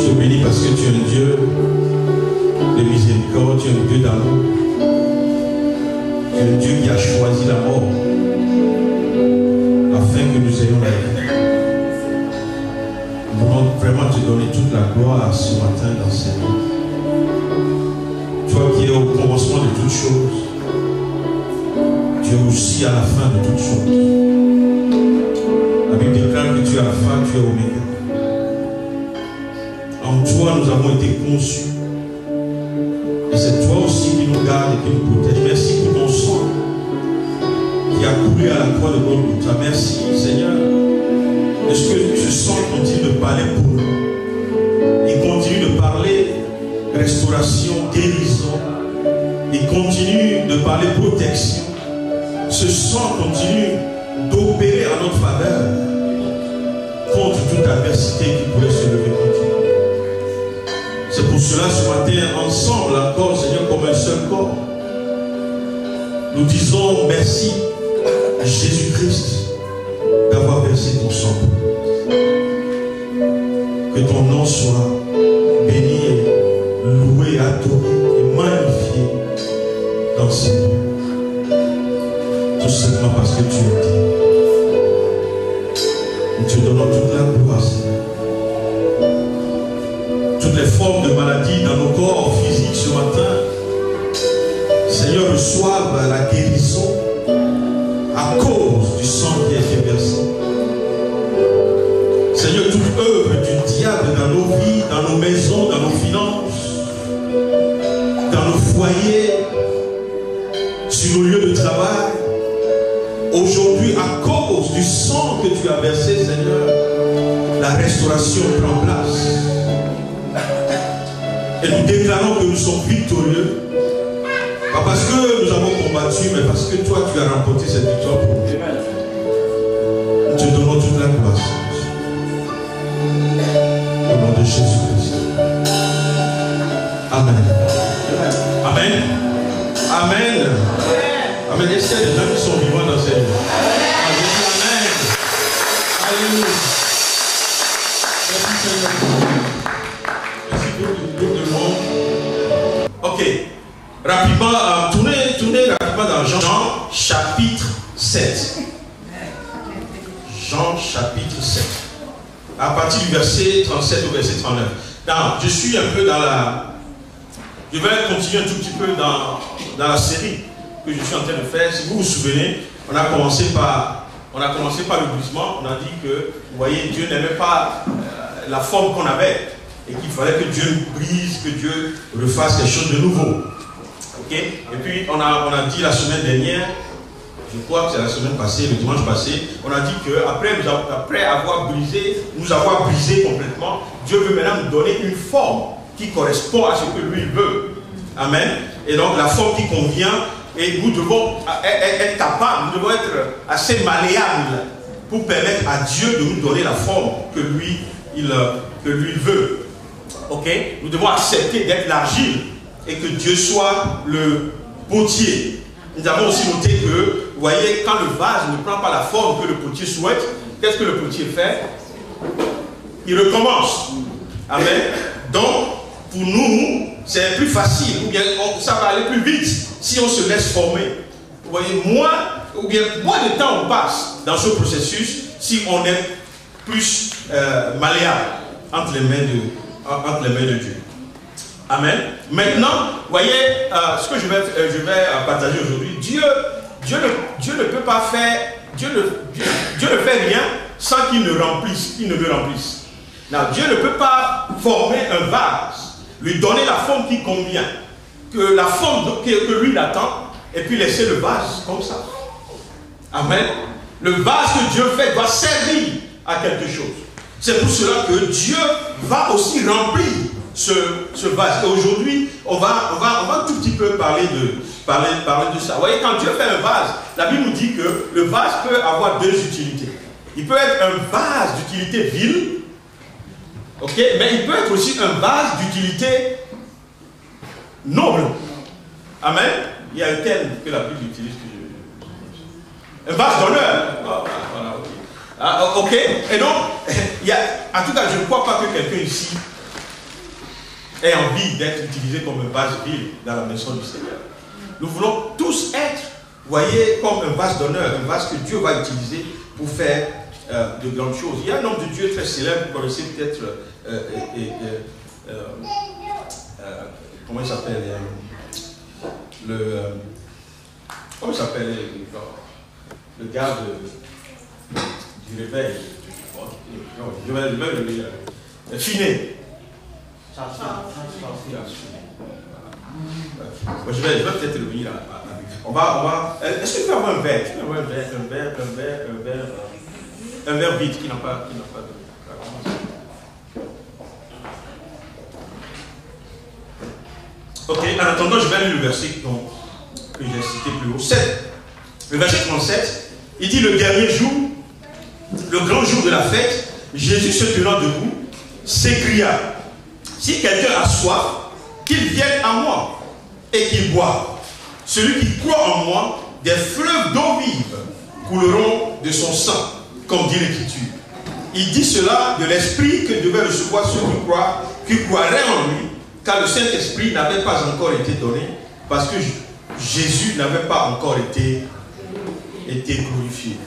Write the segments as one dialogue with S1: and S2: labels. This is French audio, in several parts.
S1: te bénis parce que tu es un Dieu de miséricorde, tu es un Dieu d'amour. Tu es un Dieu qui a choisi la mort afin que nous ayons la vie. Nous voulons vraiment te donner toute la gloire ce matin dans ces mots. Toi qui es au commencement de toutes choses, tu es aussi à la fin de toutes choses. La Bible déclare que tu es Alpha, tu es Oméga. En toi, nous avons été conçus. Et c'est toi aussi qui nous garde et qui nous protège. Merci pour ton sang qui a coulé à la croix de Golgotha. Merci, Seigneur. Est-ce que ce sang continue de parler pour nous? Il continue de parler restauration, guérison. Il continue de parler protection. Ce sang continue d'opérer en notre faveur contre toute adversité qui pourrait se lever contre nous. C'est pour cela ce matin, ensemble encore, Seigneur, comme un seul corps, nous disons merci Jésus-Christ d'avoir versé ton sang. Que ton nom soit béni, loué, adoré et magnifié dans ce lieu. Tout simplement parce que tu es Dieu. Nous te donnons toute la gloire, Seigneur. Toutes les formes de maladies dans nos corps physiques ce matin, Seigneur, reçoivent la guérison à cause du sang qui a été versé. Seigneur, toute œuvre du diable dans nos vies, dans nos maisons, dans nos finances, dans nos foyers, sur nos lieux de travail, aujourd'hui, à cause du sang que tu as versé, Seigneur, la restauration prend place. Et nous déclarons que nous sommes victorieux. Pas parce que nous avons combattu, mais parce que toi, tu as remporté cette victoire pour nous. Nous te donnons toute la gloire. Au nom de Jésus-Christ. Amen. Amen. Amen. Amen. Est-ce qu'il y a des gens qui sont vivants dans cette vie? Amen. Alléluia. Merci Seigneur. Merci beaucoup de monde. Ok. Rapidement, tournez rapidement dans Jean chapitre 7. Jean chapitre 7. À partir du verset 37 au verset 39. Donc, je suis un peu dans la... Je vais continuer un tout petit peu dans la série que je suis en train de faire. Si vous vous souvenez, on a commencé par le brisement. On a dit que, vous voyez, Dieu n'aimait pas la forme qu'on avait et qu'il fallait que Dieu brise, que Dieu refasse quelque chose de nouveau. Ok? Et puis, on a dit la semaine dernière, je crois que c'est la semaine passée, le dimanche passé, on a dit qu'après avoir brisé complètement, Dieu veut maintenant nous donner une forme qui correspond à ce que lui veut. Amen. Et donc la forme qui convient, et nous devons être capables, nous devons être assez malléables pour permettre à Dieu de nous donner la forme que lui veut. Ok? Nous devons accepter d'être l'argile et que Dieu soit le potier. Nous avons aussi noté que, vous voyez, quand le vase ne prend pas la forme que le potier souhaite, qu'est-ce que le potier fait? Il recommence. Amen. Donc, pour nous, c'est plus facile, ou bien ça va aller plus vite si on se laisse former. Vous voyez, moins de temps on passe dans ce processus si on est plus malléable entre les mains de Dieu. Amen. Maintenant, vous voyez, ce que je vais partager aujourd'hui, Dieu ne peut pas faire, Dieu ne fait rien sans qu'il ne le remplisse. Non, Dieu ne peut pas former un vase, lui donner la forme qui convient, que la forme que lui attend, et puis laisser le vase comme ça. Amen. Le vase que Dieu fait doit servir à quelque chose. C'est pour cela que Dieu va aussi remplir ce vase. Et aujourd'hui, on va un tout petit peu parler de ça. Vous voyez, quand Dieu fait un vase, la Bible nous dit que le vase peut avoir deux utilités. Il peut être un vase d'utilité vile, ok, mais il peut être aussi un vase d'utilité noble. Amen. Il y a un terme que la Bible utilise. Un vase d'honneur. Voilà, ok. Ok. Et donc, en tout cas, je ne crois pas que quelqu'un ici ait envie d'être utilisé comme un vase vide dans la maison du Seigneur. Nous voulons tous être, voyez, comme un vase d'honneur, un vase que Dieu va utiliser pour faire de grandes choses. Il y a un homme de Dieu très célèbre, vous connaissez peut-être, comment il s'appelle comment il s'appelle le gars du réveil. Finet. Je vais peut-être revenir là. On va. Est-ce que tu peux avoir un verre? Tu peux avoir un verre vide qui n'a pas de. Ok, en attendant, je vais lire le verset que j'ai cité plus haut. 7. Le verset 37, il dit le dernier jour, le grand jour de la fête, Jésus se tenant debout, s'écria, si quelqu'un a soif, qu'il vienne à moi et qu'il boive. Celui qui croit en moi, des fleuves d'eau vive couleront de son sang, comme dit l'Écriture. Il dit cela de l'esprit que devaient recevoir ceux qui croiraient en lui, car le Saint-Esprit n'avait pas encore été donné, parce que Jésus n'avait pas encore été glorifié.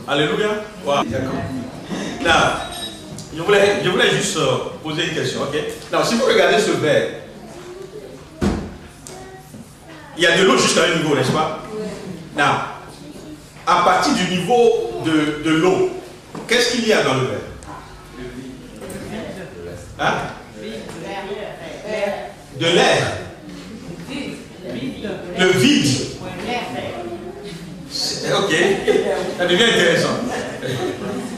S1: Alléluia. Wow. D'accord. Là, je voulais juste poser une question, ok? Alors, si vous regardez ce verre, il y a de l'eau juste à un niveau, n'est-ce pas? Là, à partir du niveau de l'eau, qu'est-ce qu'il y a dans le verre? Hein? De l'air. Le vide. Ok, ça devient intéressant.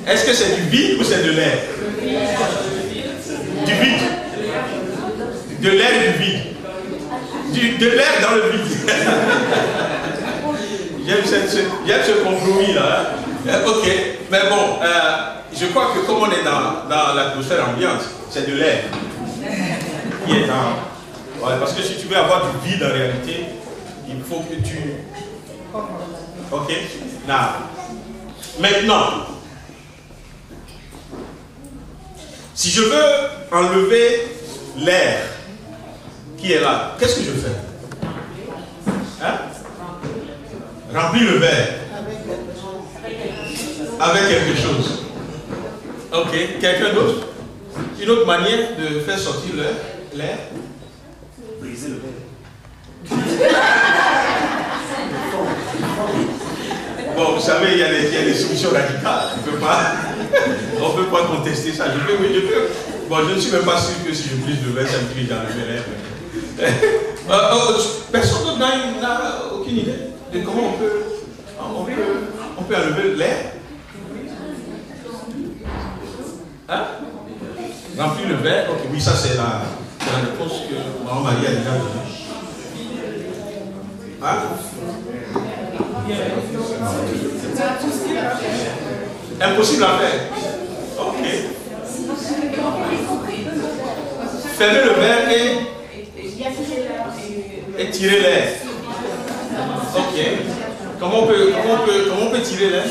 S1: Est-ce que c'est du vide ou c'est de l'air? Du vide. De l'air et du vide. De l'air dans le vide. J'aime ce compromis là. Hein? Ok, mais bon, je crois que comme on est dans l'atmosphère ambiante, c'est de l'air qui est dans. Ouais, parce que si tu veux avoir du vide en réalité, il faut que tu. Ok, là. Maintenant, si je veux enlever l'air qui est là, qu'est-ce que je fais? Hein? Remplir le verre avec quelque chose. Ok, quelqu'un d'autre? Une autre manière de faire sortir l'air? Briser le verre. Bon, vous savez, il y a des solutions radicales. On ne peut pas contester ça. Je peux. Bon, je ne suis même pas sûr que si je brise le verre, ça me brise dans le verre. Personne d'autre n'a aucune idée de comment on peut enlever l'air. Hein? Remplir le verre. Ok, oui, ça c'est la réponse que Maman Marie a déjà donnée. Hein? Impossible à faire. Ok. Fermez le verre et tirer l'air. Ok. Comment on peut tirer l'air?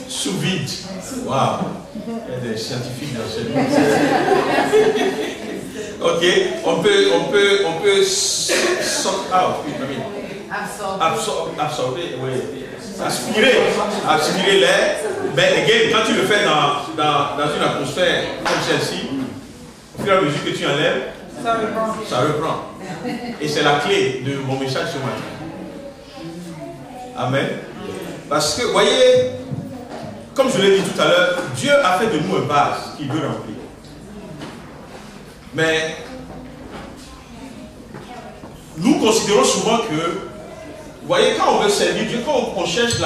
S1: Sous vide. Waouh. Il y a des scientifiques dans ce monde. Ok. On peut absorber, oui. Aspirer l'air. Mais again, quand tu le fais dans une atmosphère comme celle-ci, au fur et à mesure que tu enlèves, ça reprend. Et c'est la clé de mon message ce matin. Amen. Parce que, voyez, comme je l'ai dit tout à l'heure, Dieu a fait de nous un vase qu'il veut remplir. Mais nous considérons souvent que, vous voyez, quand on veut servir Dieu, quand on cherche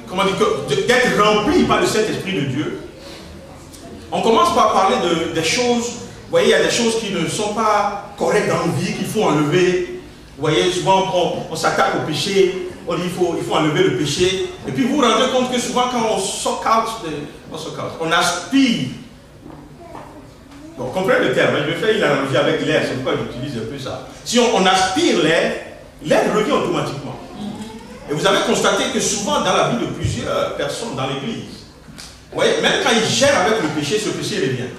S1: comment dire, d'être rempli par le Saint-Esprit de Dieu, on commence par parler des choses, vous voyez, il y a des choses qui ne sont pas correctes dans nos vies, qu'il faut enlever. Vous voyez, souvent on s'attaque au péché, on dit il faut enlever le péché. Et puis vous vous rendez compte que souvent quand on aspire. Bon, comprenez le terme, je vais faire une analogie avec l'air, c'est pourquoi j'utilise un peu ça. Si on aspire l'air revient automatiquement. Et vous avez constaté que souvent dans la vie de plusieurs personnes dans l'église, Vous voyez, même quand il gère avec le péché, ce péché revient.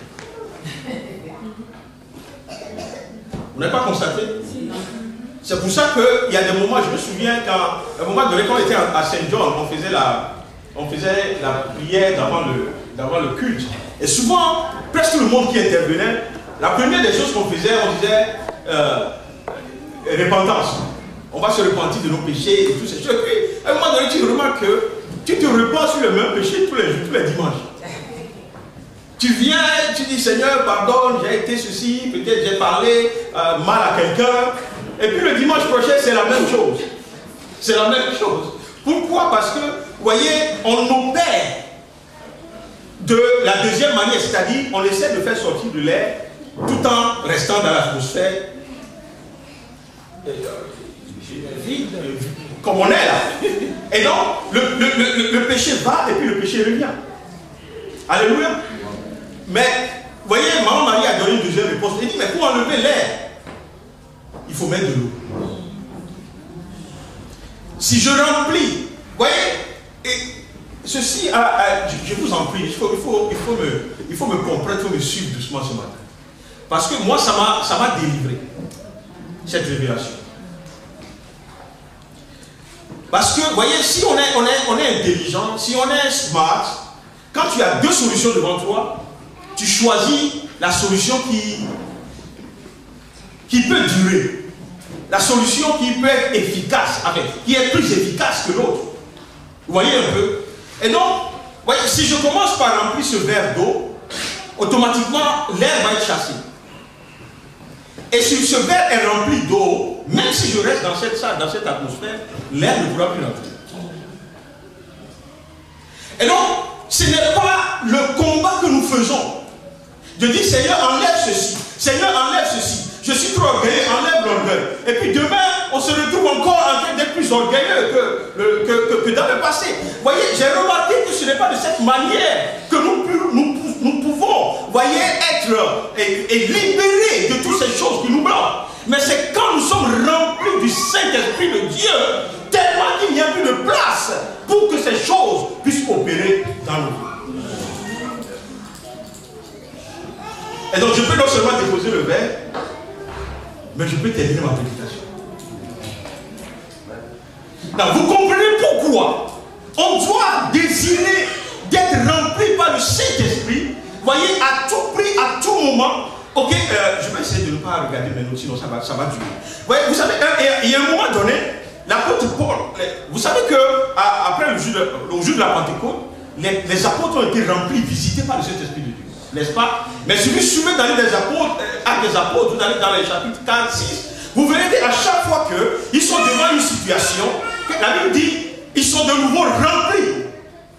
S1: Vous n'avez pas constaté? C'est pour ça qu'il y a des moments, je me souviens, quand, à un moment donné, quand on était à Saint-John, on faisait la prière d'avant le culte. Et souvent, presque tout le monde qui intervenait, la première des choses qu'on faisait, on disait repentance. On va se repentir de nos péchés et tout ça. Et puis, à un moment donné, tu remarques que tu te repens sur le même péché tous les dimanches. Tu viens, tu dis Seigneur, pardonne, j'ai été ceci, peut-être j'ai parlé mal à quelqu'un. Et puis le dimanche prochain, c'est la même chose. C'est la même chose. Pourquoi? Parce que, vous voyez, on opère de la deuxième manière, c'est-à-dire on essaie de faire sortir de l'air tout en restant dans l'atmosphère comme on est là. Et donc, le péché va et puis le péché revient. Alléluia. Mais, vous voyez, Maman Marie a donné une deuxième réponse. Elle dit, mais pour enlever l'air, il faut mettre de l'eau. Si je remplis, vous voyez, et ceci, je vous en prie, il faut me comprendre, il faut me suivre doucement ce matin. Parce que moi, ça m'a délivré, cette révélation. Parce que, vous voyez, si on est intelligent, si on est smart, quand tu as deux solutions devant toi, tu choisis la solution qui peut durer. La solution qui peut être efficace, qui est plus efficace que l'autre. Vous voyez un peu? Et donc, voyez, si je commence par remplir ce verre d'eau, automatiquement, l'air va être chassé. Et si ce verre est rempli d'eau, même si je reste dans cette salle, dans cette atmosphère, l'air ne pourra plus rentrer. Et donc, ce n'est pas le combat que nous faisons. De dire, Seigneur, enlève ceci. Seigneur, enlève ceci. Je suis trop orgueilleux, enlève l'orgueil. Et puis demain, on se retrouve encore en train d'être plus orgueilleux que dans le passé. Vous voyez, j'ai remarqué que ce n'est pas de cette manière que nous pouvons, voyez, être et libérés de toutes ces choses qui nous bloquent. Mais c'est quand nous sommes remplis du Saint-Esprit de Dieu, tellement qu'il n'y a plus de place pour que ces choses puissent opérer dans nos vies. Et donc je peux non seulement déposer le verre, mais je peux terminer ma prédication. Donc, vous comprenez pourquoi on doit désirer d'être rempli par le Saint-Esprit, voyez, à tout prix, à tout moment. Ok, je vais essayer de ne pas regarder mes notes, sinon ça va durer. Voyez, vous savez, il y a un moment donné, l'apôtre Paul, vous savez que après le jour de la Pentecôte, les apôtres ont été remplis, visités par le Saint-Esprit de Dieu. N'est-ce pas? Mais si vous suivez dans les apôtres, actes des apôtres, vous allez dans les chapitres 4, 6, vous verrez qu'à chaque fois qu'ils sont devant une situation, la Bible dit, ils sont de nouveau remplis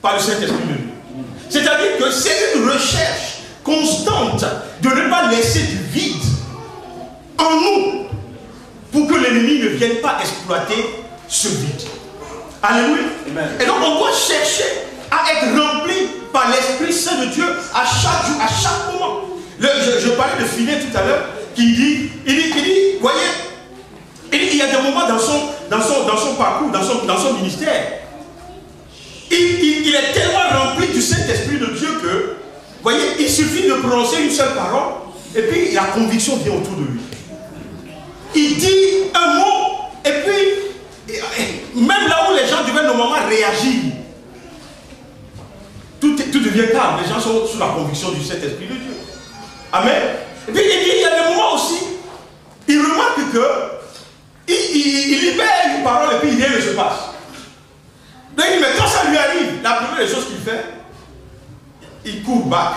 S1: par le Saint-Esprit de Dieu. C'est-à-dire que c'est une recherche constante de ne pas laisser du vide en nous pour que l'ennemi ne vienne pas exploiter ce vide. Alléluia. Amen. Et donc on doit chercher à être rempli par l'Esprit Saint de Dieu à chaque jour, à chaque moment. Je parlais de Filet tout à l'heure, qui dit, voyez, il y a des moments dans son parcours, dans son ministère, il est tellement rempli du Saint-Esprit de Dieu que, voyez, il suffit de prononcer une seule parole, et puis la conviction vient autour de lui. Il dit un mot, et puis, même là où les gens devaient normalement réagir, tout devient calme. Les gens sont sous la conviction du Saint-Esprit de Dieu. Amen. Et puis il y a des moments aussi, il remarque que il libère une parole et puis rien ne se passe. Donc il dit, mais quand ça lui arrive, la première des choses qu'il fait, il court back.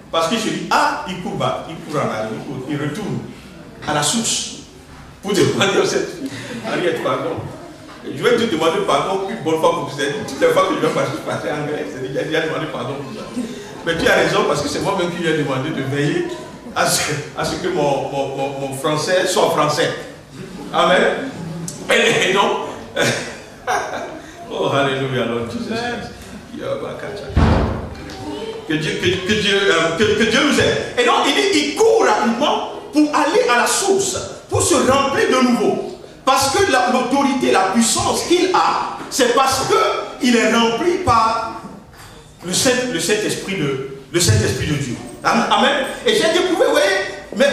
S1: Parce qu'il se dit, il court back, il court en arrière, il retourne à la source pour demander à cette fille, Ariette, pardon. Je vais te demander pardon une bonne fois pour vous. Toutes les fois que je vais passer en grec, c'est déjà demandé pardon pour ça. Mais tu as raison parce que c'est moi-même qui lui ai demandé de veiller à ce que mon français soit français. Amen. Et donc, oh, alléluia, Lord Jesus. Que Dieu nous aide. Et donc, il court rapidement pour aller à la source, pour se remplir de nouveau. Parce que l'autorité, la puissance qu'il a, c'est parce qu'il est rempli par le Saint-Esprit de Dieu. Amen. Et j'ai découvert, vous voyez, mais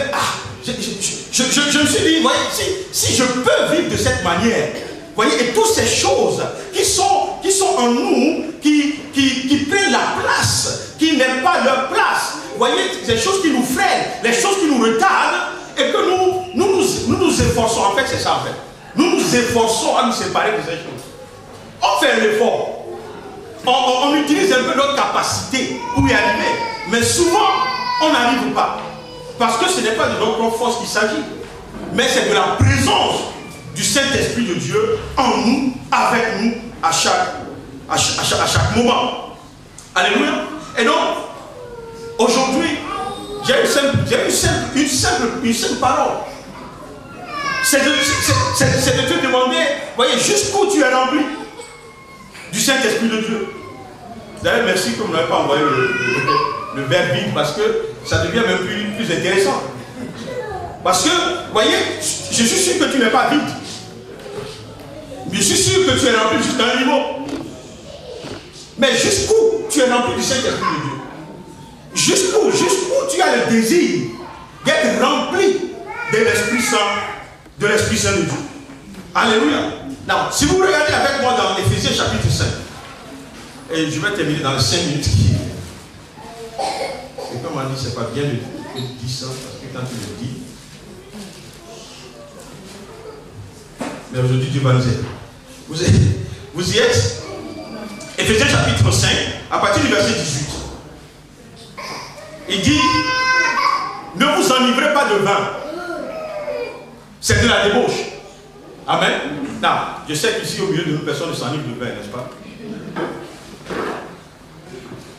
S1: je me suis dit, voyez, si je peux vivre de cette manière, voyez, et toutes ces choses qui sont en nous, qui prennent la place, qui n'aiment pas leur place, voyez, ces choses qui nous freinent, les choses qui nous retardent, et que nous efforçons, en fait, c'est ça en fait. Nous nous efforçons à nous séparer de ces choses. On fait un effort. On utilise un peu notre capacité pour y arriver. Mais souvent, on n'arrive pas. Parce que ce n'est pas de notre propre force qu'il s'agit. Mais c'est de la présence du Saint-Esprit de Dieu en nous, avec nous, à chaque moment. Alléluia. Et donc, aujourd'hui, j'ai une simple parole. C'est de te demander, voyez, jusqu'où tu es rempli du Saint-Esprit de Dieu. D'ailleurs, merci que vous n'avez pas envoyé le verbe vide, parce que ça devient même plus intéressant. Parce que, voyez, je suis sûr que tu n'es pas vide. Mais je suis sûr que tu es rempli jusqu'à un niveau. Mais jusqu'où tu es rempli du Saint-Esprit de Dieu? Jusqu'où tu as le désir d'être rempli de l'Esprit Saint, de Dieu. Alléluia. Alors, si vous regardez avec moi dans Éphésiens chapitre 5, et je vais terminer dans les 5 minutes. Et comme on dit, c'est pas bien de dire ça, parce que quand tu le dis, mais aujourd'hui Dieu va nous aider. Vous y êtes? Éphésiens chapitre 5, à partir du verset 18. Il dit, ne vous enivrez pas de vin. C'est de la débauche. Amen. Non, je sais qu'ici au milieu de nous, personne ne s'enivre de vin, n'est-ce pas?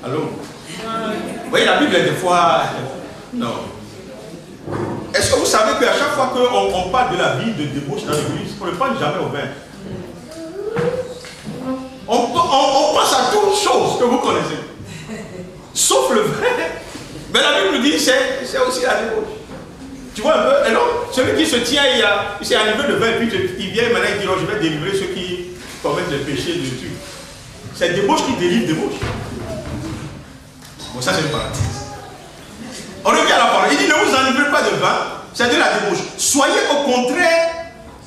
S1: Allô? Vous voyez, la Bible est des fois... Non. Est-ce que vous savez qu'à chaque fois qu'on parle de la vie de débauche dans l'église, on ne parle jamais au vin? On pense à toutes choses que vous connaissez. Sauf le vin. Mais la Bible nous dit que c'est aussi la débauche. Tu vois un peu? Et donc, celui qui se tient, il s'est enlevé le vin, puis il vient maintenant il dit, oh, je vais délivrer ceux qui commettent le péché de Dieu. C'est débauche qui délivre débauche. Bon, ça c'est une parenthèse. On revient à la parole. Il dit, ne vous enivrez pas de vin, c'est de la débauche. Soyez au contraire,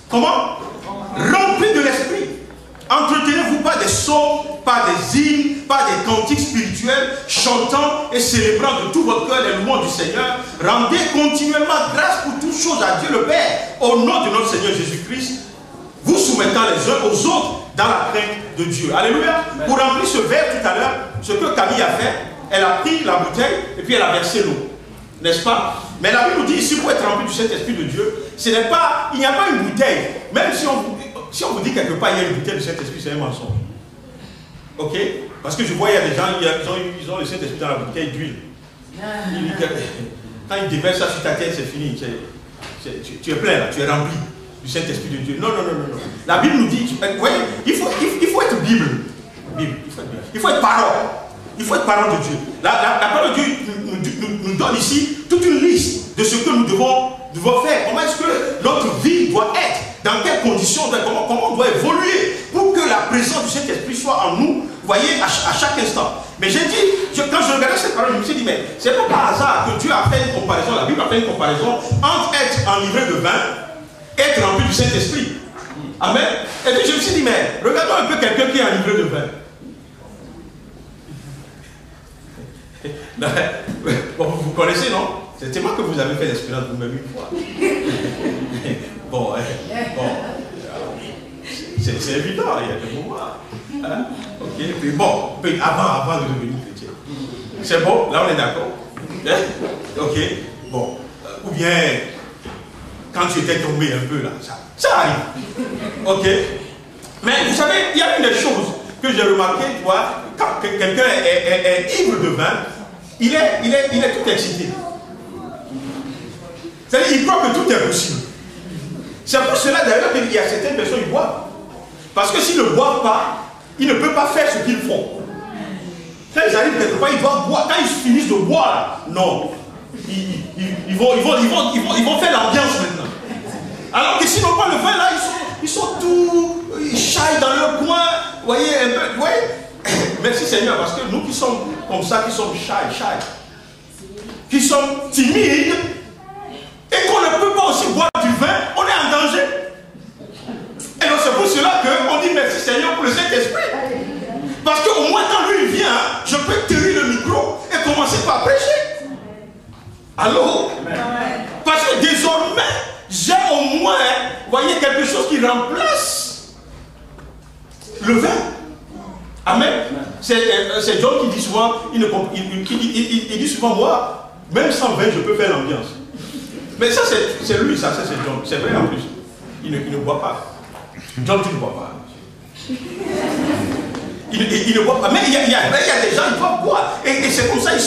S1: comment? Remplis de l'esprit. Entretenez-vous pas des psaumes, pas des hymnes, pas des cantiques spirituels, chantant et célébrant de tout votre cœur les louanges du Seigneur. Rendez continuellement grâce pour toutes choses à Dieu le Père, au nom de notre Seigneur Jésus-Christ, vous soumettant les uns aux autres dans la crainte de Dieu. Alléluia. Pour remplir ce verre tout à l'heure, ce que Camille a fait, elle a pris la bouteille et puis elle a versé l'eau. N'est-ce pas? Mais la Bible nous dit ici, pour être rempli du Saint-Esprit de Dieu, il n'y a pas une bouteille. Même si on vous dit quelque part, il y a une bouteille du Saint-Esprit, c'est un mensonge. Ok? Parce que je vois, il y a des gens, ils ont le Saint-Esprit dans la bouteille d'huile. Quand ils déversent ça sur ta tête, c'est fini. Tu es plein là, tu es rempli du Saint-Esprit de Dieu. Non. La Bible nous dit, vous voyez, il faut être Bible. Il faut être parole. Il faut être parole de Dieu. La parole de Dieu nous donne ici toute une liste de ce que nous devons faire. Comment est-ce que notre vie doit être? Dans quelles conditions? Comment on doit évoluer pour que la présence du Saint-Esprit soit en nous, vous voyez, à chaque instant. Mais j'ai dit, quand je regardais cette parole, je me suis dit, mais c'est pas par hasard que Dieu a fait une comparaison, la Bible a fait une comparaison entre être enivré de vin et être rempli du Saint-Esprit. Amen. Et puis je me suis dit, mais regardons un peu quelqu'un qui est enivré de vin. Bon, vous connaissez, non? C'est tellement que vous avez fait l'expérience vous-même une fois. Bon, c'est évident, il y a des moments. Hein? Ok, puis bon, avant de devenir chrétien. C'est bon, là on est d'accord. Ok, bon. Ou bien, quand tu étais tombé un peu là, ça arrive. Ok. Mais vous savez, il y a une des choses que j'ai remarqué, tu vois, quand quelqu'un est ivre de vin, il est tout excité. C'est-à-dire qu'il croit que tout est possible. C'est pour cela d'ailleurs qu'il y a certaines personnes qui boivent. Parce que s'ils ne boivent pas, ils ne peuvent pas faire ce qu'ils font. Quand ils arrivent quelque part, ils doivent boire. Quand ils finissent de boire, non. Ils vont faire l'ambiance maintenant. Alors que s'ils n'ont pas le vin là, ils sont tous, ils chaillent dans leur coin. Vous voyez un peu, vous voyez. Mais merci Seigneur, parce que nous qui sommes comme ça, qui sommes shy, qui sommes timides, et qu'on ne peut pas aussi boire du vin, on est en danger. Et donc c'est pour cela qu'on dit merci Seigneur pour le Saint-Esprit. Parce qu'au moins quand lui vient, je peux tenir le micro et commencer par prêcher. Allô? Parce que désormais, j'ai au moins, voyez, quelque chose qui remplace le vin. Amen. C'est John qui dit souvent, il dit souvent, moi, même sans vin, je peux faire l'ambiance. Mais ça, c'est lui, ça, c'est John. C'est vrai en plus. Il ne boit pas. John, tu ne bois pas. Il ne boit pas. Mais il y a des gens qui doivent boire. Et c'est comme ça, ils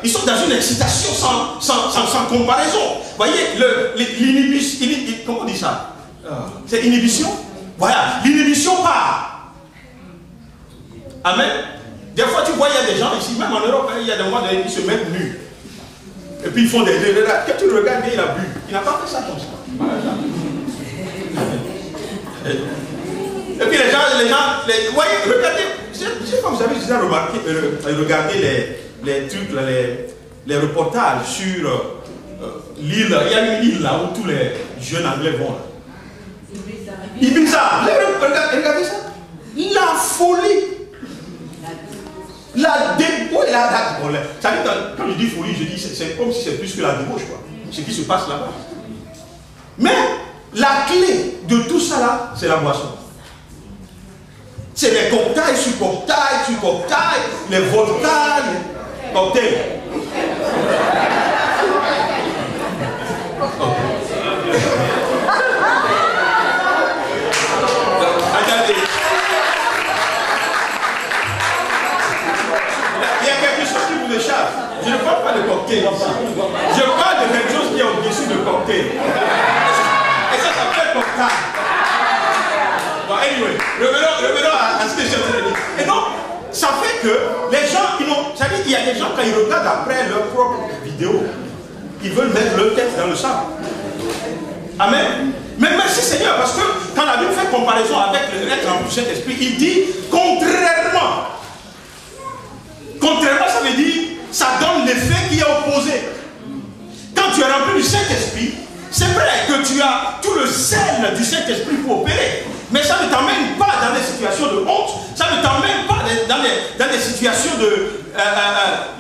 S1: sont dans une excitation sans comparaison. Vous voyez, l'inhibition, comment on dit ça? C'est inhibition? Voilà, l'inhibition part. Amen. Des fois, tu vois, il y a des gens ici, même en Europe, il y a des moments qui se mettent nus. Et puis ils font des... Quand tu le regardes, il a bu. Il n'a pas fait ça comme ça. Et puis les gens, voyez, regardez, je sais pas, vous avez déjà remarqué, regardez les trucs, les reportages sur l'île. Il y a une île là où tous les jeunes anglais vont. Ibiza, regardez ça. La folie. La débauche. Ça dit, quand je dis folie, je dis c'est comme si c'est plus que la débauche, quoi. Ce qui se passe là-bas. Mais la clé de tout ça là, c'est la boisson. C'est les cocktails sur cocktails sur cocktails, les vodkas, les cocktails. Regardez. Il y a quelque chose qui vous échappe. Je ne parle pas de cocktail ici. Je parle de quelque chose qui est au-dessus de cocktail. Et ça s'appelle cocktail. Bon, anyway, revenons à ce que j'ai dit. Et donc, ça fait que les gens qui n'ont... Ça veut dire qu'il y a des gens, quand ils regardent après leur propre vidéo, ils veulent mettre leur tête dans le sable. Amen. Mais merci Seigneur, parce que quand la Bible fait comparaison avec l'être rempli du Saint-Esprit, il dit contrairement. Contrairement, ça veut dire, ça donne l'effet qui est opposé. Quand tu es rempli du Saint-Esprit, c'est vrai que tu as tout le zèle du Saint-Esprit pour opérer. Mais ça ne t'emmène pas dans des situations de honte, ça ne t'emmène pas dans des situations de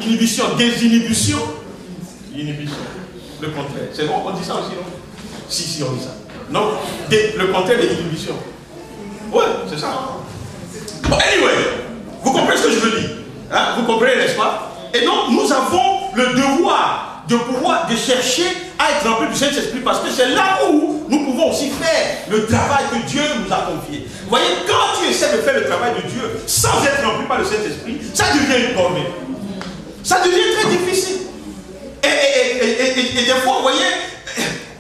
S1: inhibition, désinhibition. Inhibition, le contraire. C'est bon, on dit ça aussi, non? Si, on dit ça. Non, le contraire de l'inhibition. Ouais, c'est ça. Bon, anyway, vous comprenez ce que je veux dire? Hein? Vous comprenez, n'est-ce pas? Et donc, nous avons le devoir de chercher à être rempli du Saint-Esprit, parce que c'est là où nous pouvons aussi faire le travail que Dieu nous a confié. Vous voyez, quand tu essaies de faire le travail de Dieu sans être rempli par le Saint-Esprit, ça devient une corvée. Ça devient très difficile. Et des fois, vous voyez,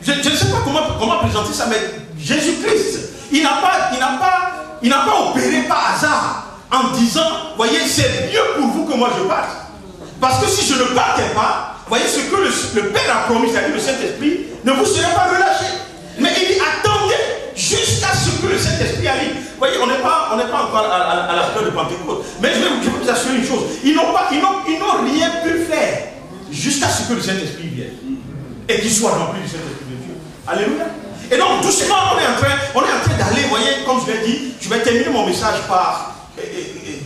S1: je ne sais pas comment présenter ça, mais Jésus-Christ, il n'a pas opéré par hasard en disant, vous voyez, c'est mieux pour vous que moi je parte. Parce que si je ne partais pas, vous voyez, ce que le Père a promis, c'est-à-dire le Saint-Esprit, ne vous serait pas relâché. Mais il dit, attendez jusqu'à ce que le Saint-Esprit arrive. Vous voyez, on n'est pas encore à la période de Pentecôte. Mais je vais vous assurer une chose. Ils n'ont rien pu faire jusqu'à ce que le Saint-Esprit vienne. Et qu'il soit rempli du Saint-Esprit de Dieu. Alléluia. Et donc, doucement, on est en train d'aller, vous voyez, comme je l'ai dit, je vais terminer mon message par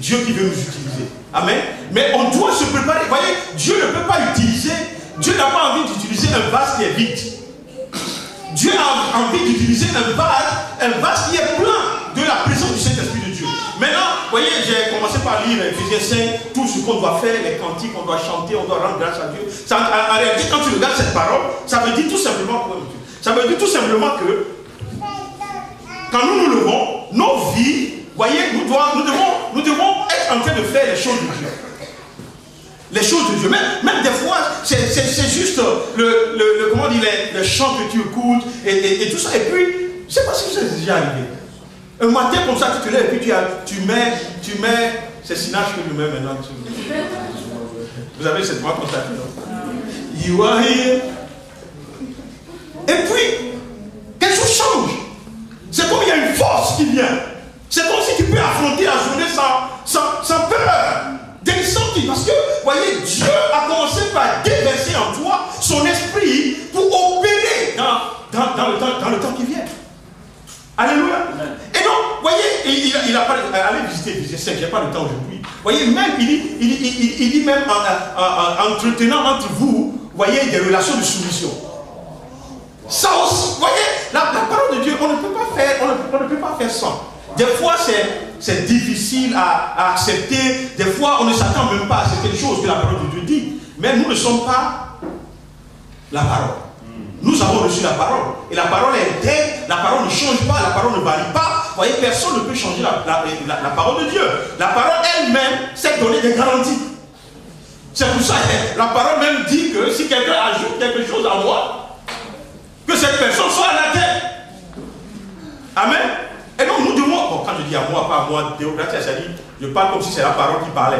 S1: Dieu qui veut nous utiliser. Amen. Mais on doit se préparer. Vous voyez, Dieu ne peut pas utiliser, Dieu n'a pas envie d'utiliser un vase qui est vide. Dieu a envie d'utiliser un vase qui est plein de la présence du Saint-Esprit de Dieu. Maintenant, vous voyez, j'ai commencé par lire Ephésiens 5, tout ce qu'on doit faire, les cantiques, on doit chanter, on doit rendre grâce à Dieu. Ça, en réalité, quand tu regardes cette parole, ça veut dire tout simplement que quand nous nous levons, nos vies, vous voyez, nous devons être en train de faire les choses de Dieu. Les choses de Dieu. Même des fois, c'est juste comment dire, les chants que tu écoutes et tout ça. Et puis, je ne sais pas si ça est déjà arrivé. Un matin comme ça, tu te lèves et puis tu mets c'est Sinach que je mets maintenant. Vous avez cette voix constatée, non? You are here. Et puis, quelque chose change. C'est comme il y a une force qui vient. C'est comme si si tu peux affronter la journée sans peur, descends-tu. Parce que, voyez, Dieu a commencé par déverser en toi son esprit pour opérer dans le temps qui vient. Alléluia. Et donc, voyez, il a pas allez visiter, je sais que je n'ai pas le temps aujourd'hui. Voyez, même, il dit même en entretenant entre vous, voyez, des relations de soumission. Ça aussi, voyez, la parole de Dieu, on ne peut pas faire sans. Des fois, c'est difficile à accepter. Des fois, on ne s'attend même pas à certaines choses que la parole de Dieu dit. Mais nous ne sommes pas la parole. Nous avons reçu la parole. Et la parole est intègre, la parole ne change pas, la parole ne varie pas. Vous voyez, personne ne peut changer la parole de Dieu. La parole elle-même sait donner des garanties. C'est pour ça que la parole même dit que si quelqu'un ajoute quelque chose à moi, que cette personne soit anathème. Amen. Et donc nous devons, bon, quand je dis à moi, pas à moi, Théocratie, c'est-à-dire, je parle comme si c'est la parole qui parlait.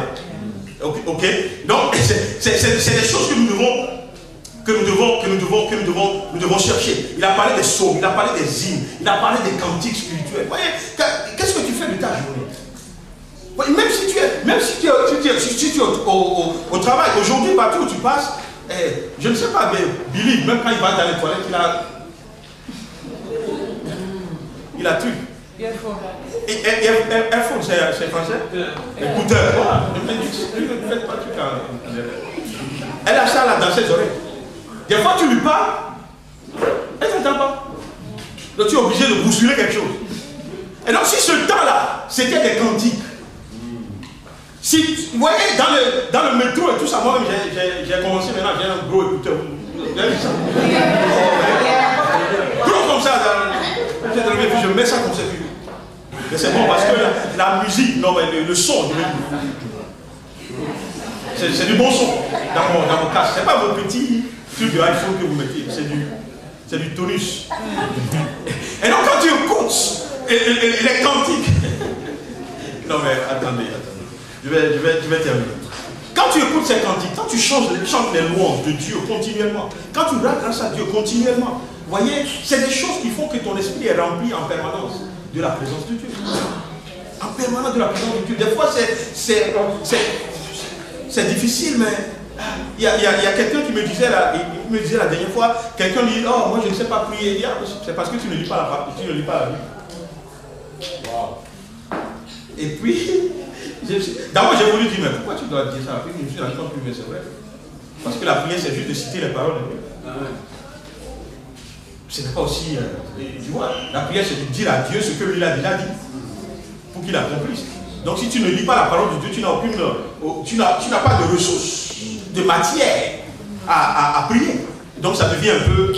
S1: Ok. Donc, c'est des choses que nous devons chercher. Il a parlé des psaumes, il a parlé des hymnes, il a parlé des cantiques spirituels. Vous voyez, qu'est-ce que tu fais de ta journée? Même si tu es au travail, aujourd'hui, partout où tu passes, je ne sais pas, mais Billy, même quand il va dans les toilettes, il a truc. Airphone, c'est français? Écouteur. Voilà. Ne faites pas truc. Elle a ça là dans ses oreilles. Des fois, tu lui parles, elle ne t'entend pas. Donc, tu es obligé de bousculer quelque chose. Et donc, si ce temps-là, c'était des cantiques, si, vous voyez, dans le métro et tout ça, moi-même, j'ai commencé maintenant, j'ai un gros écouteur. Vous avez vu ça? Gros comme ça, je mets ça comme ça. Mais c'est bon parce que la musique, non, mais le son, c'est du bon son dans mon casque. C'est pas vos petits trucs de iPhone que vous mettez, c'est du tonus. Et donc quand tu écoutes les cantiques, non mais attendez, je vais terminer. Quand tu écoutes ces cantiques, quand tu chantes les louanges de Dieu continuellement, quand tu rends grâce à Dieu continuellement, vous voyez, c'est des choses qui font que ton esprit est rempli en permanence de la présence de Dieu. En permanence de la présence de Dieu. Des fois, c'est difficile, mais il y a quelqu'un qui me disait la dernière fois, quelqu'un dit, oh, moi je ne sais pas prier. Il dit, c'est parce que tu ne lis pas la Bible. Wow. Et puis, d'abord j'ai voulu dire, mais pourquoi tu dois dire ça? Puis je me suis rendu compte que c'est vrai. Parce que la prière, c'est juste de citer les paroles de Dieu. Ce n'est pas aussi, tu vois, la prière c'est de dire à Dieu ce que lui a déjà dit pour qu'il accomplisse. Donc si tu ne lis pas la parole de Dieu, tu n'as pas de ressources, de matière à prier. Donc ça devient un peu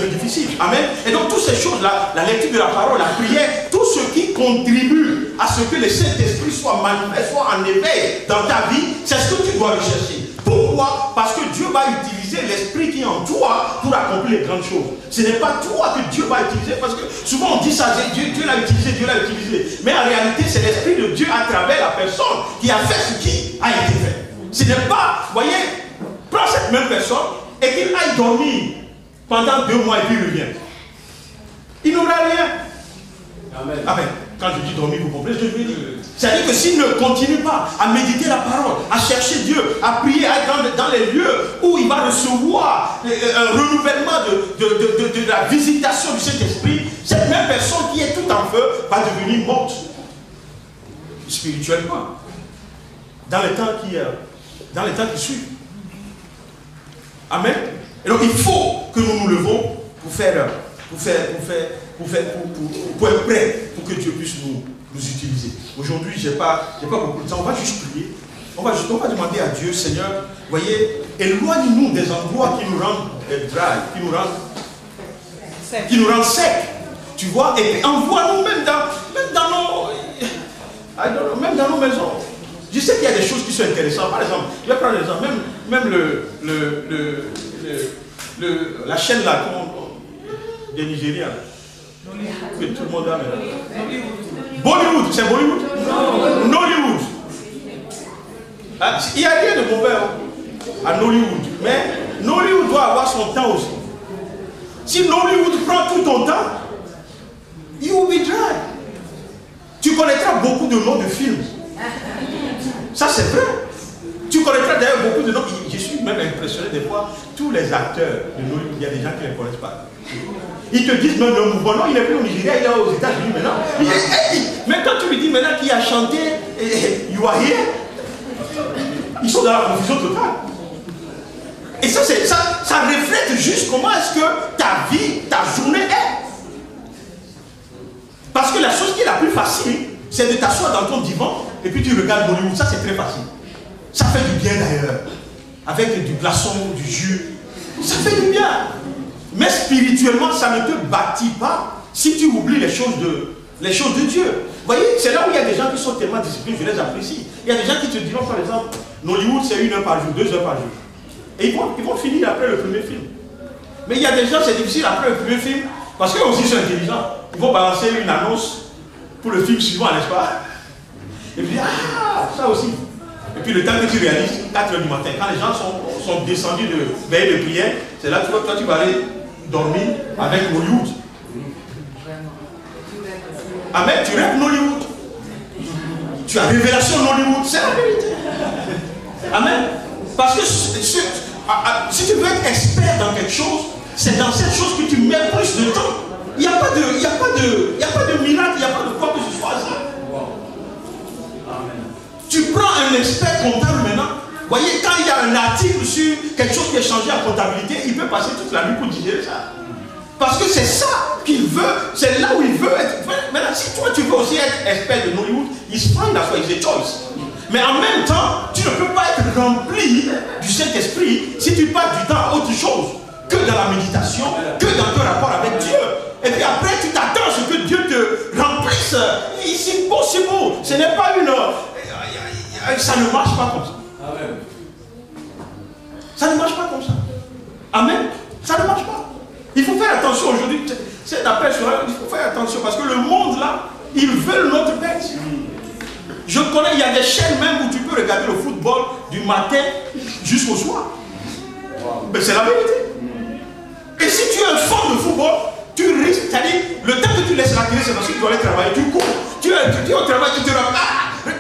S1: difficile. Amen. Et donc toutes ces choses-là, la lecture de la parole, la prière, tout ce qui contribue à ce que le Saint-Esprit soit manifeste, soit en éveil dans ta vie, c'est ce que tu dois rechercher. Pourquoi? Parce que Dieu va utiliser l'esprit qui est en toi pour accomplir les grandes choses. Ce n'est pas toi que Dieu va utiliser, parce que souvent on dit ça, Dieu l'a utilisé. Mais en réalité, c'est l'esprit de Dieu à travers la personne qui a fait ce qui a été fait. Ce n'est pas, vous voyez, prends cette même personne et qu'il aille dormir pendant 2 mois et puis il revient. Il n'aura rien. Amen. Amen. Quand je dis dormir, vous comprenez ce que je veux dire? C'est-à-dire que s'il ne continue pas à méditer la parole, à chercher Dieu, à prier, à être dans les lieux où il va recevoir un renouvellement de la visitation du Saint-Esprit, cette même personne qui est tout en feu va devenir morte spirituellement dans les temps qui suivent. Amen. Et donc il faut que nous nous levons pour être prêts pour que Dieu puisse nous utiliser. Aujourd'hui, j'ai pas beaucoup de temps. On va juste prier. On va demander à Dieu, Seigneur, voyez, éloigne-nous des endroits qui nous rendent dry, qui nous rendent secs. Tu vois, et envoie-nous même dans nos maisons. Je sais qu'il y a des choses qui sont intéressantes. Par exemple, je vais prendre l'exemple, même la chaîne là, des Nigériens, que tout le monde a maintenant. Bollywood, c'est Bollywood? Nollywood. Il n'y a rien de mauvais à Nollywood, mais Nollywood doit avoir son temps aussi. Si Nollywood prend tout ton temps, you will be dry. Tu connaîtras beaucoup de noms de films. Ça, c'est vrai. Tu connaîtras d'ailleurs beaucoup de noms. Je suis même impressionné des fois. Tous les acteurs de Nollywood, il y a des gens qui ne les connaissent pas. Ils te disent même le mouvement. Non, il n'est plus au Nigeria, il est aux États-Unis maintenant. Mais quand tu lui dis maintenant qu'il a chanté You Are Here, ils sont dans la confusion totale. Et ça reflète juste comment est-ce que ta vie, ta journée est. Parce que la chose qui est la plus facile, c'est de t'asseoir dans ton divan et puis tu regardes Hollywood. Ça, c'est très facile. Ça fait du bien d'ailleurs. Avec du glaçon, du jus. Ça fait du bien. Mais spirituellement, ça ne te bâtit pas si tu oublies les choses de Dieu. Vous voyez, c'est là où il y a des gens qui sont tellement disciplinés, je les apprécie. Il y a des gens qui te diront, par exemple, Hollywood, c'est 1 heure par jour, 2 heures par jour. Et ils vont finir après le premier film. Mais il y a des gens, c'est difficile après le premier film, parce qu'eux aussi sont intelligents. Ils vont balancer une annonce pour le film suivant, n'est-ce pas? Et puis, ça aussi. Et puis le temps que tu réalises, 4 heures du matin, quand les gens sont descendus de veiller de prière, c'est là que toi tu vas aller dormir avec Hollywood. Amen, tu rêves Hollywood. Tu as révélation Hollywood, c'est la vérité. Amen. Parce que si tu veux être expert dans quelque chose, c'est dans cette chose que tu mets plus de temps. Il n'y a pas de miracle, il n'y a pas de quoi que ce soit ça. Tu prends un expert comptable maintenant. Vous voyez, quand il y a un article sur quelque chose qui est changé en comptabilité, il peut passer toute la nuit pour digérer ça. Parce que c'est ça qu'il veut, c'est là où il veut être. Maintenant, si toi tu veux aussi être expert de Hollywood, il se prend that's why it's a choice. Mais en même temps, tu ne peux pas être rempli du Saint-Esprit si tu passes du temps à autre chose que dans la méditation, que dans ton rapport avec Dieu. Et puis après, tu t'attends à ce que Dieu te remplisse. C'est impossible. Ce n'est pas une... Ça ne marche pas comme ça. Amen. Ça ne marche pas comme ça. Amen. Ça ne marche pas. Il faut faire attention aujourd'hui. C'est d'après cela, il faut faire attention parce que le monde là, ils veulent notre tête. Je connais, il y a des chaînes même où tu peux regarder le football du matin jusqu'au soir. Mais c'est la vérité. Et si tu es un fan de football, tu risques, c'est-à-dire, le temps que tu laisses la télé, c'est parce que tu dois aller travailler, tu cours. Tu es au travail, tu te rappelles.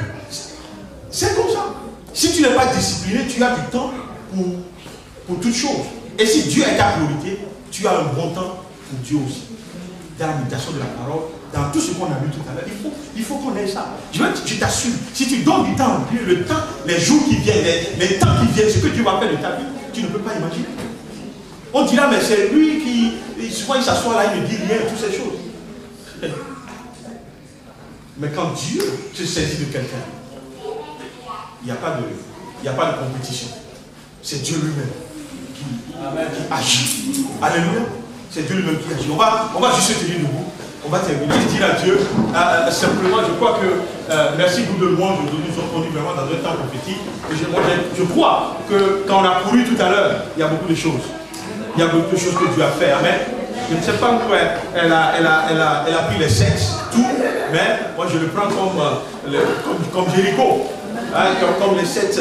S1: C'est comme ça. Si tu n'es pas discipliné, tu as du temps pour toutes choses. Et si Dieu est ta priorité, tu as un bon temps pour Dieu aussi. Dans la méditation de la parole, dans tout ce qu'on a vu tout à l'heure, il faut qu'on ait ça. Je t'assure, si tu donnes du temps à Dieu, le temps, les jours qui viennent, les temps qui viennent, ce que Dieu va faire de ta vie, tu ne peux pas imaginer. On dira, mais c'est lui qui, souvent il s'assoit là, il ne dit rien, toutes ces choses. Mais quand Dieu se saisit de quelqu'un, il n'y a pas de compétition. C'est Dieu lui-même qui agit. Alléluia. C'est Dieu lui-même qui agit. On va juste se tenir debout. On va terminer. Je dis à Dieu, simplement, je crois que, merci beaucoup de monde, nous sommes connus vraiment dans un temps prophétique. Et je crois que quand on a couru tout à l'heure, il y a beaucoup de choses. Il y a beaucoup de choses que Dieu a fait. Amen. Je ne sais pas où elle a pris les sexes, tout, mais moi je le prends comme Jéricho. Hein, comme les sept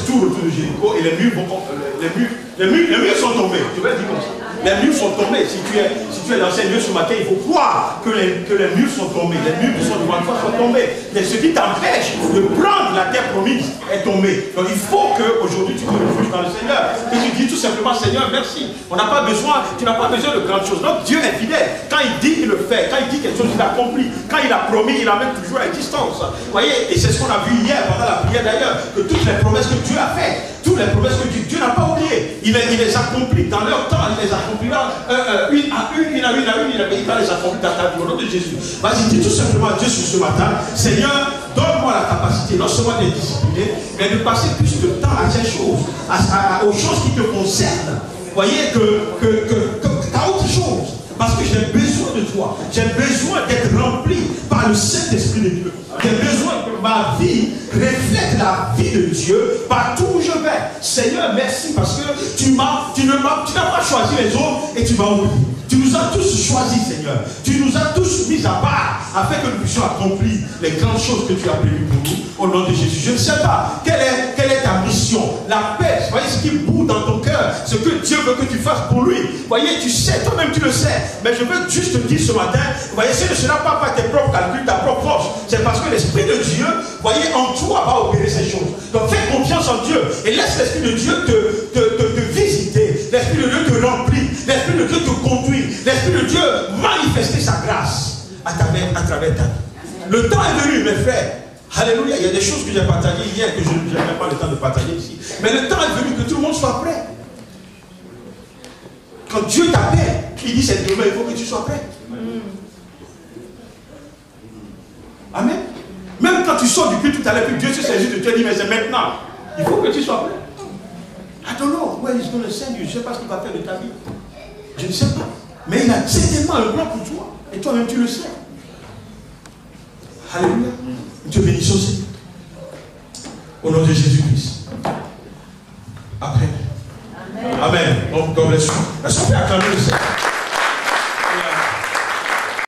S1: tours autour de Jéricho et les murs sont tombés. Je vais dire comme ça. Les murs sont tombés. Si tu es dans ces lieux ce matin, il faut croire que les murs sont tombés. Les murs qui sont devant toi sont tombés. Mais ce qui t'empêche de prendre la terre promise est tombé. Donc il faut qu'aujourd'hui tu te refuges dans le Seigneur. Que tu dis tout simplement, Seigneur, merci. Tu n'as pas besoin de grandes choses. Donc Dieu est fidèle. Quand il dit, il le fait. Quand il dit quelque chose, il accomplit. Quand il a promis, il amène toujours à distance. Vous voyez, et c'est ce qu'on a vu hier pendant la prière d'ailleurs, que toutes les promesses que Dieu a faites, toutes les promesses que Dieu n'a pas oubliées, il les accomplit dans leur temps, il les accomplira une à une, il va les accomplir dans ta vie au nom de Jésus. Vas-y, dis tout simplement à Dieu sur ce matin, Seigneur, donne-moi la capacité, non seulement d'être discipliné, mais de passer plus de temps à ces choses, aux choses qui te concernent. Vous voyez qu'à autre chose. Parce que j'ai besoin de toi. J'ai besoin d'être rempli par le Saint-Esprit de Dieu. J'ai besoin que ma vie reflète la vie de Dieu partout où je vais. Seigneur, merci parce que tu n'as pas choisi les autres et tu m'as oublié. Tu nous as tous choisis, Seigneur. Tu nous as tous mis à part afin que nous puissions accomplir les grandes choses que tu as prévues pour nous. Au nom de Jésus. Je ne sais pas quelle est ta mission. mission, la paix, voyez ce qui bout dans ton cœur, ce que Dieu veut que tu fasses pour lui. Voyez, tu sais, toi-même tu le sais. Mais je veux juste te dire ce matin, voyez, ce ne sera pas par tes propres calculs, ta propre force. C'est parce que l'Esprit de Dieu, voyez, en toi va opérer ces choses. Donc fais confiance en Dieu et laisse l'Esprit de Dieu te visiter. L'Esprit de Dieu te remplit. L'Esprit de Dieu te conduit. L'Esprit de Dieu manifester sa grâce à travers ta vie. Le temps est venu, mes frères. Alléluia. Il y a des choses que j'ai partagées hier que je n'ai pas le temps de partager ici. Mais le temps est venu que tout le monde soit prêt. Quand Dieu t'appelle, il dit c'est demain, il faut que tu sois prêt. Amen. Même quand tu sors du culte tout à l'heure, puis Dieu se saisit de toi et dit mais c'est maintenant. Il faut que tu sois prêt. I don't know where he's going to send you. Je ne sais pas ce qu'il va faire de ta vie. Je ne sais pas. Mais il a certainement un plan pour toi. Et toi-même tu le sais. Alléluia. Dieu bénisse aussi. Au nom de Jésus-Christ. Après. Amen. Donc, God bless you. Est-ce qu'on peut acclamer le Seigneur?